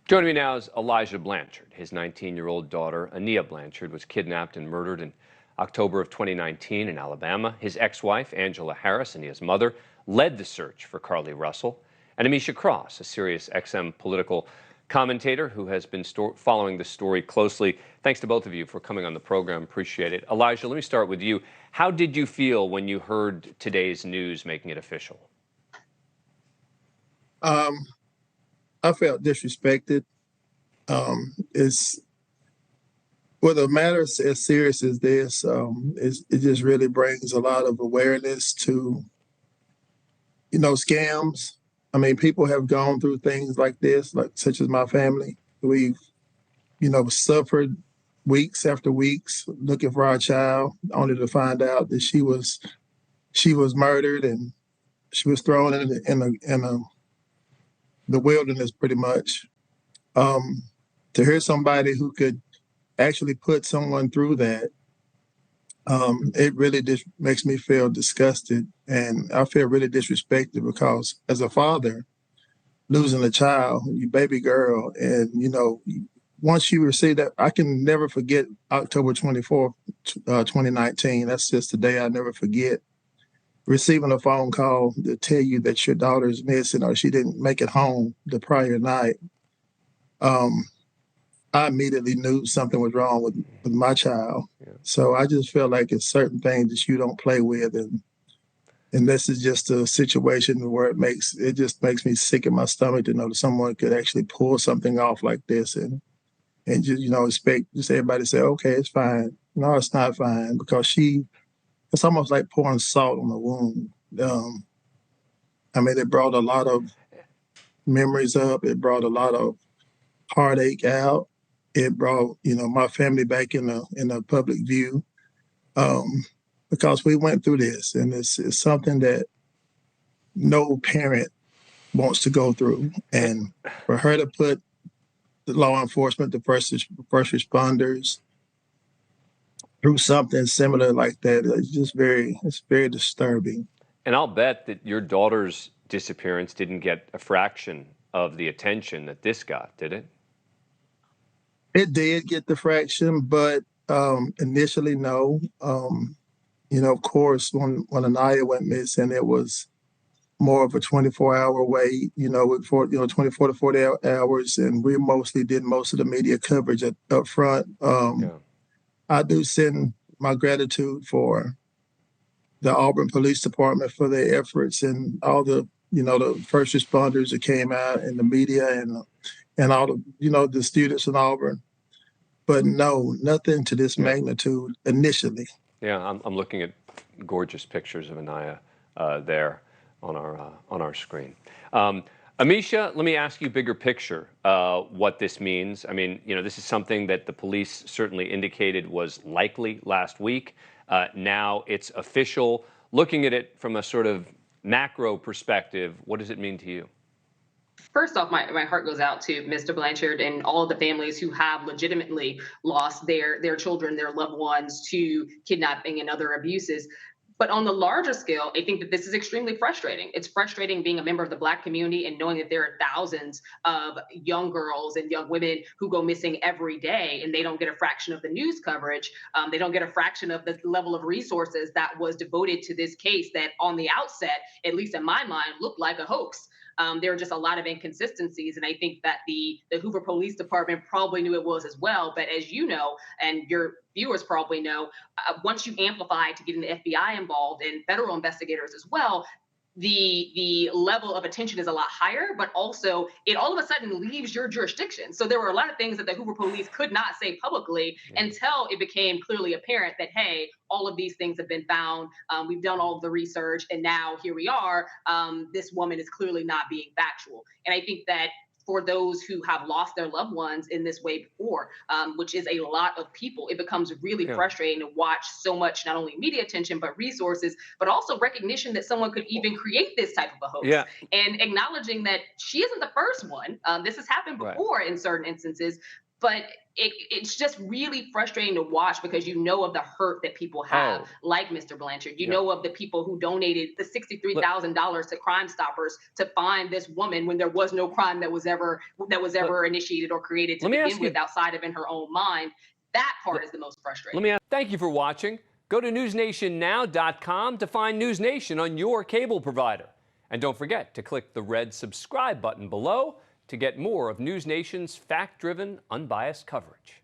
Joining me now is Elijah Blanchard. His 19-year-old daughter, Aniah Blanchard, was kidnapped and murdered in October of 2019 in Alabama. His ex-wife, Angela Harris, Aniah's mother, led the search for Carlee Russell. And Ameshia Cross, a Sirius XM political commentator who has been following the story closely. Thanks to both of you for coming on the program. Appreciate it. Elijah, let me start with you. How did you feel when you heard today's news making it official? I felt disrespected. It's with a matter as serious as this. It just really brings a lot of awareness to, scams. I mean, people have gone through things like this, like such as my family. We've, suffered weeks after weeks looking for our child, only to find out that she was murdered and she was thrown in the wilderness, pretty much. To hear somebody who could actually put someone through that, it really just makes me feel disgusted, and I feel really disrespected because as a father, losing a child, your baby girl, and once you receive that, I can never forget October 24th, 2019. That's just the day I never forget. Receiving a phone call to tell you that your daughter's missing or she didn't make it home the prior night. I immediately knew something was wrong with my child. Yeah. So I just feel like it's certain things that you don't play with, and this is just a situation where it just makes me sick in my stomach to know that someone could actually pull something off like this and just expect just everybody to say, okay, it's fine. No, it's not fine, because it's almost like pouring salt on the wound. I mean, it brought a lot of memories up. It brought a lot of heartache out. It brought, my family back in the public view, because we went through this, and it's something that no parent wants to go through. And for her to put the law enforcement, the first responders through something similar like that, it's very disturbing. And I'll bet that your daughter's disappearance didn't get a fraction of the attention that this got, did it? It did get the fraction, but initially, no. Of course, when Aniah went missing, it was more of a 24-hour wait, for 24 to 40 hours, and we mostly did most of the media coverage up front. I do send my gratitude for the Auburn Police Department for their efforts, and all the the first responders that came out, and the media, and all the the students in Auburn. But no, nothing to this magnitude initially. Yeah, I'm looking at gorgeous pictures of Aniah there on our screen. Ameshia, let me ask you bigger picture what this means. I mean, this is something that the police certainly indicated was likely last week. Now it's official. Looking at it from a sort of macro perspective, what does it mean to you? First off, my heart goes out to Mr. Blanchard and all of the families who have legitimately lost their children, their loved ones to kidnapping and other abuses. But on the larger scale, I think that this is extremely frustrating. It's frustrating being a member of the Black community and knowing that there are thousands of young girls and young women who go missing every day, and they don't get a fraction of the news coverage. They don't get a fraction of the level of resources that was devoted to this case that on the outset, at least in my mind, looked like a hoax. There are just a lot of inconsistencies, and I think that the Hoover Police Department probably knew it was as well. But as you know, and your viewers probably know, once you amplify to getting the FBI involved and federal investigators as well, the level of attention is a lot higher, but also it all of a sudden leaves your jurisdiction. So there were a lot of things that the Hoover police could not say publicly until it became clearly apparent that, hey, all of these things have been found. We've done all of the research, and now here we are. This woman is clearly not being factual. And I think that for those who have lost their loved ones in this way before, which is a lot of people, it becomes really frustrating to watch so much, not only media attention, but resources, but also recognition that someone could even create this type of a hoax. And acknowledging that she isn't the first one. This has happened before in certain instances. but it's just really frustrating to watch because you know of the hurt that people have, like Mr. Blanchard. You know of the people who donated the $63,000 to Crime Stoppers to find this woman when there was no crime that was ever initiated or created to begin with outside of in her own mind. That part is the most frustrating. Thank you for watching. Go to newsnationnow.com to find News Nation on your cable provider. And don't forget to click the red subscribe button below to get more of News Nation's fact-driven, unbiased coverage.